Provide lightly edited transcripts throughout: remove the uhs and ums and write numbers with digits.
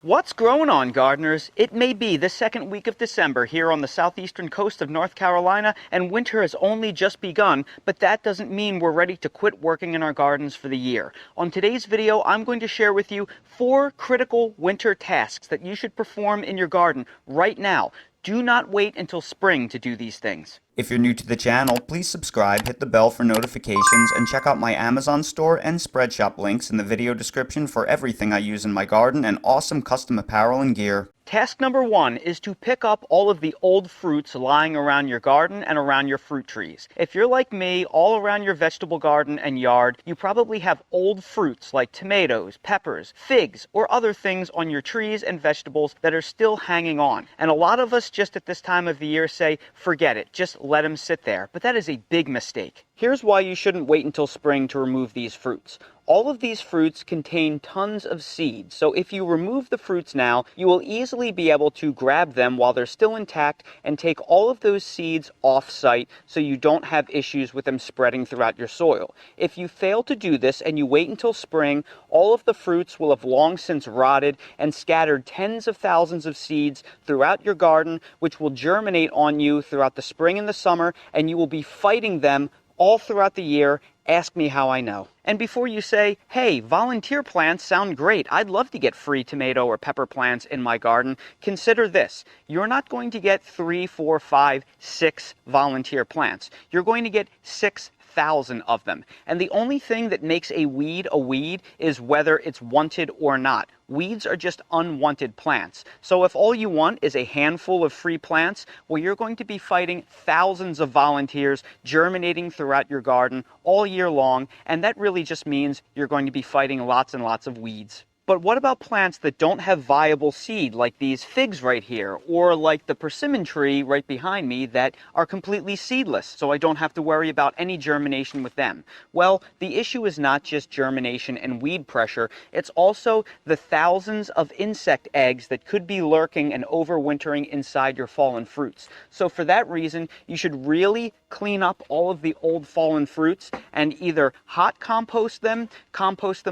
What's growing on, gardeners? It may be the second week of December here on the southeastern coast of North Carolina, and winter has only just begun, but that doesn't mean we're ready to quit working in our gardens for the year. On today's video, I'm going to share with you 4 critical winter tasks that you should perform in your garden right now. Do not wait until spring to do these things. If you're new to the channel, please subscribe, hit the bell for notifications, and check out my Amazon store and Spreadshop links in the video description for everything I use in my garden and awesome custom apparel and gear. Task number 1 is to pick up all of the old fruits lying around your garden and around your fruit trees. If you're like me, all around your vegetable garden and yard, you probably have old fruits like tomatoes, peppers, figs, or other things on your trees and vegetables that are still hanging on. And a lot of us just at this time of the year say, forget it, just let them sit there. But that is a big mistake. Here's why you shouldn't wait until spring to remove these fruits. All of these fruits contain tons of seeds, so if you remove the fruits now, you will easily be able to grab them while they're still intact and take all of those seeds off-site so you don't have issues with them spreading throughout your soil. If you fail to do this and you wait until spring, all of the fruits will have long since rotted and scattered tens of thousands of seeds throughout your garden, which will germinate on you throughout the spring and the summer, and you will be fighting them all throughout the year. Ask me how I know. And before you say, hey, volunteer plants sound great, I'd love to get free tomato or pepper plants in my garden, consider this. You're not going to get 3, 4, 5, 6 volunteer plants. You're going to get 6,000 of them. And the only thing that makes a weed is whether it's wanted or not. Weeds are just unwanted plants. So if all you want is a handful of free plants, well, you're going to be fighting thousands of volunteers germinating throughout your garden all year long, and that really just means you're going to be fighting lots and lots of weeds. But what about plants that don't have viable seed, like these figs right here, or like the persimmon tree right behind me that are completely seedless, so I don't have to worry about any germination with them? Well, the issue is not just germination and weed pressure, it's also the thousands of insect eggs that could be lurking and overwintering inside your fallen fruits. So for that reason, you should really clean up all of the old fallen fruits and either hot compost them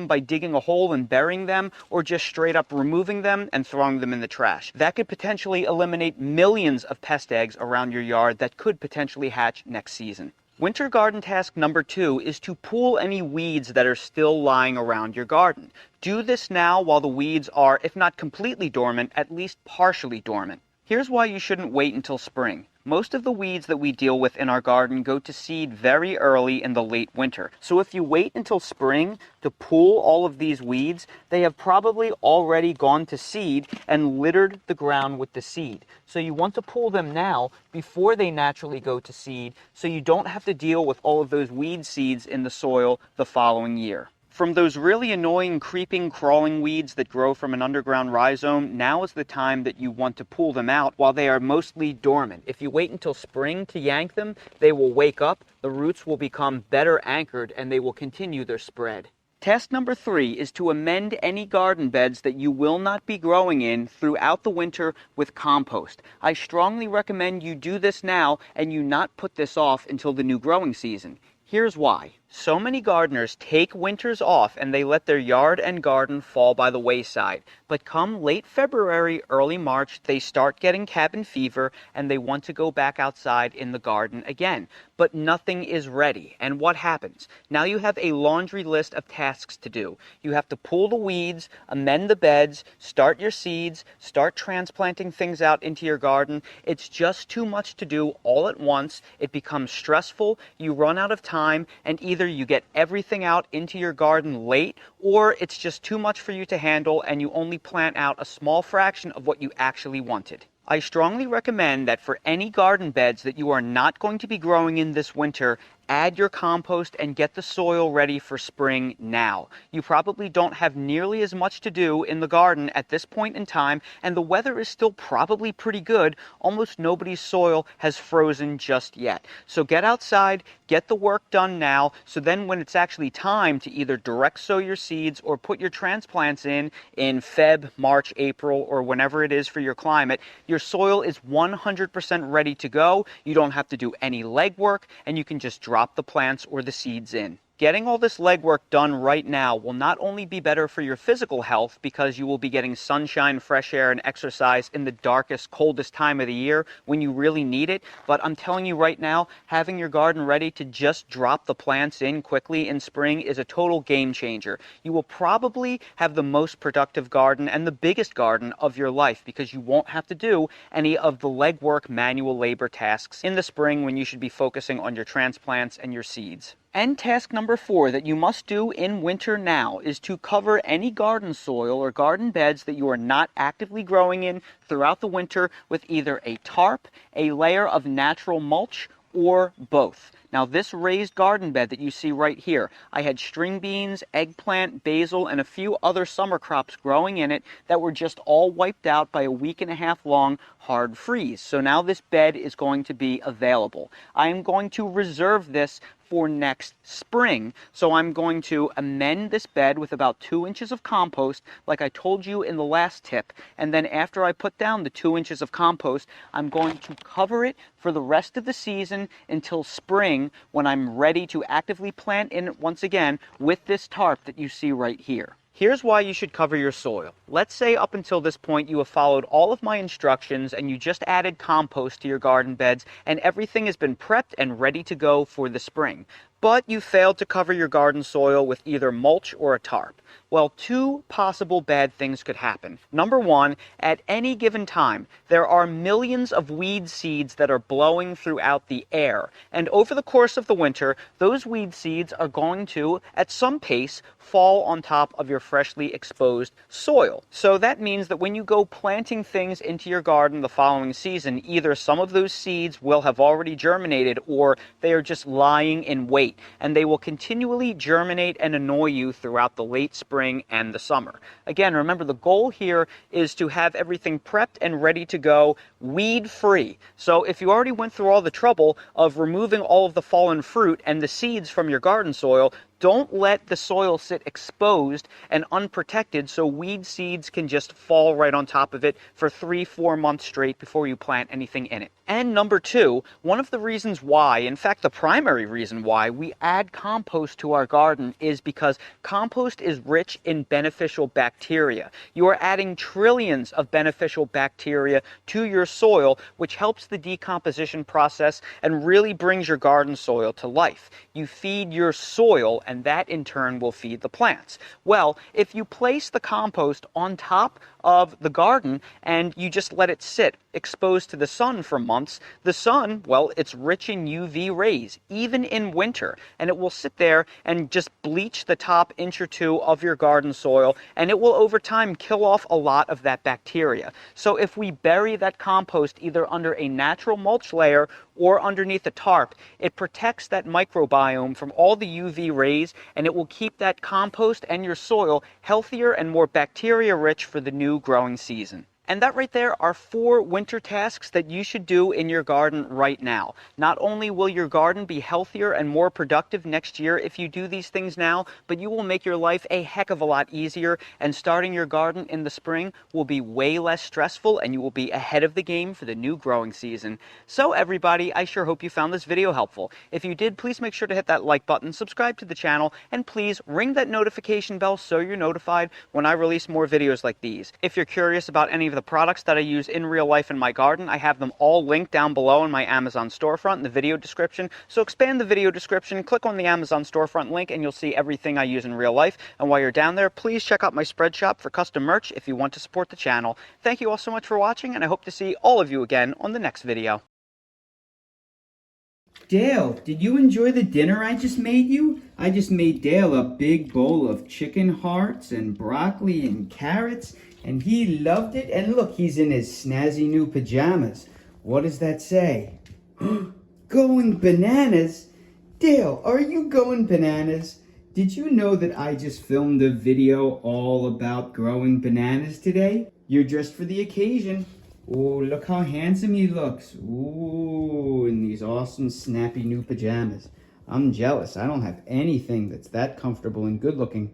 by digging a hole and burying them, or just straight up removing them and throwing them in the trash. That could potentially eliminate millions of pest eggs around your yard that could potentially hatch next season. Winter garden task number 2 is to pull any weeds that are still lying around your garden. Do this now while the weeds are, if not completely dormant, at least partially dormant. Here's why you shouldn't wait until spring. Most of the weeds that we deal with in our garden go to seed very early in the late winter. So if you wait until spring to pull all of these weeds, they have probably already gone to seed and littered the ground with the seed. So you want to pull them now before they naturally go to seed, so you don't have to deal with all of those weed seeds in the soil the following year. From those really annoying creeping, crawling weeds that grow from an underground rhizome, now is the time that you want to pull them out while they are mostly dormant. If you wait until spring to yank them, they will wake up, the roots will become better anchored, and they will continue their spread. Task number 3 is to amend any garden beds that you will not be growing in throughout the winter with compost. I strongly recommend you do this now and you not put this off until the new growing season. Here's why. So many gardeners take winters off and they let their yard and garden fall by the wayside. But come late February, early March, they start getting cabin fever and they want to go back outside in the garden again. But nothing is ready. And what happens? Now you have a laundry list of tasks to do. You have to pull the weeds, amend the beds, start your seeds, start transplanting things out into your garden. It's just too much to do all at once. It becomes stressful, you run out of time, and either you get everything out into your garden late, or it's just too much for you to handle and you only plant out a small fraction of what you actually wanted. I strongly recommend that for any garden beds that you are not going to be growing in this winter, add your compost and get the soil ready for spring now. You probably don't have nearly as much to do in the garden at this point in time, and the weather is still probably pretty good. Almost nobody's soil has frozen just yet. So get outside, get the work done now, so then when it's actually time to either direct sow your seeds or put your transplants in Feb, March, April, or whenever it is for your climate, your soil is 100% ready to go. You don't have to do any legwork, and you can just drop the plants or the seeds in. Getting all this legwork done right now will not only be better for your physical health because you will be getting sunshine, fresh air, and exercise in the darkest, coldest time of the year when you really need it, but I'm telling you right now, having your garden ready to just drop the plants in quickly in spring is a total game changer. You will probably have the most productive garden and the biggest garden of your life because you won't have to do any of the legwork manual labor tasks in the spring when you should be focusing on your transplants and your seeds. And task number 4 that you must do in winter now is to cover any garden soil or garden beds that you are not actively growing in throughout the winter with either a tarp, a layer of natural mulch, or both. Now this raised garden bed that you see right here, I had string beans, eggplant, basil, and a few other summer crops growing in it that were just all wiped out by a week and a half long hard freeze. So now this bed is going to be available. I am going to reserve this for next spring. So I'm going to amend this bed with about 2 inches of compost, like I told you in the last tip. And then after I put down the 2 inches of compost, I'm going to cover it for the rest of the season until spring when I'm ready to actively plant in it once again with this tarp that you see right here. Here's why you should cover your soil. Let's say up until this point you have followed all of my instructions and you just added compost to your garden beds and everything has been prepped and ready to go for the spring. But you failed to cover your garden soil with either mulch or a tarp. Well, 2 possible bad things could happen. Number 1, at any given time, there are millions of weed seeds that are blowing throughout the air. And over the course of the winter, those weed seeds are going to, at some pace, fall on top of your freshly exposed soil. So that means that when you go planting things into your garden the following season, either some of those seeds will have already germinated or they are just lying in wait, and they will continually germinate and annoy you throughout the late spring and the summer. Again, remember the goal here is to have everything prepped and ready to go weed-free. So if you already went through all the trouble of removing all of the fallen fruit and the seeds from your garden soil, don't let the soil sit exposed and unprotected so weed seeds can just fall right on top of it for 3-4 months straight before you plant anything in it. And number 2, one of the reasons why, in fact the primary reason why we add compost to our garden is because compost is rich in beneficial bacteria. You are adding trillions of beneficial bacteria to your soil, which helps the decomposition process and really brings your garden soil to life. You feed your soil and that in turn will feed the plants. Well, if you place the compost on top of the garden and you just let it sit exposed to the sun for months, the sun, well, it's rich in UV rays, even in winter, and it will sit there and just bleach the top inch or 2 of your garden soil, and it will over time kill off a lot of that bacteria. So if we bury that compost either under a natural mulch layer or underneath a tarp, it protects that microbiome from all the UV rays, and it will keep that compost and your soil healthier and more bacteria rich for the new growing season. And that right there are 4 winter tasks that you should do in your garden right now. Not only will your garden be healthier and more productive next year if you do these things now, but you will make your life a heck of a lot easier, and starting your garden in the spring will be way less stressful and you will be ahead of the game for the new growing season. So everybody, I sure hope you found this video helpful. If you did, please make sure to hit that like button, subscribe to the channel, and please ring that notification bell so you're notified when I release more videos like these. If you're curious about any of the products that I use in real life in my garden, I have them all linked down below in my Amazon storefront in the video description. So expand the video description, click on the Amazon storefront link, and you'll see everything I use in real life. And while you're down there, please check out my spread shop for custom merch if you want to support the channel. Thank you all so much for watching, and I hope to see all of you again on the next video. Dale, did you enjoy the dinner I just made you? I just made Dale a big bowl of chicken hearts and broccoli and carrots, and he loved it. And look, he's in his snazzy new pajamas. What does that say? Going bananas? Dale, are you going bananas? Did you know that I just filmed a video all about growing bananas today? You're dressed for the occasion. Oh, look how handsome he looks. Ooh, in these awesome, snappy new pajamas. I'm jealous. I don't have anything that's that comfortable and good looking.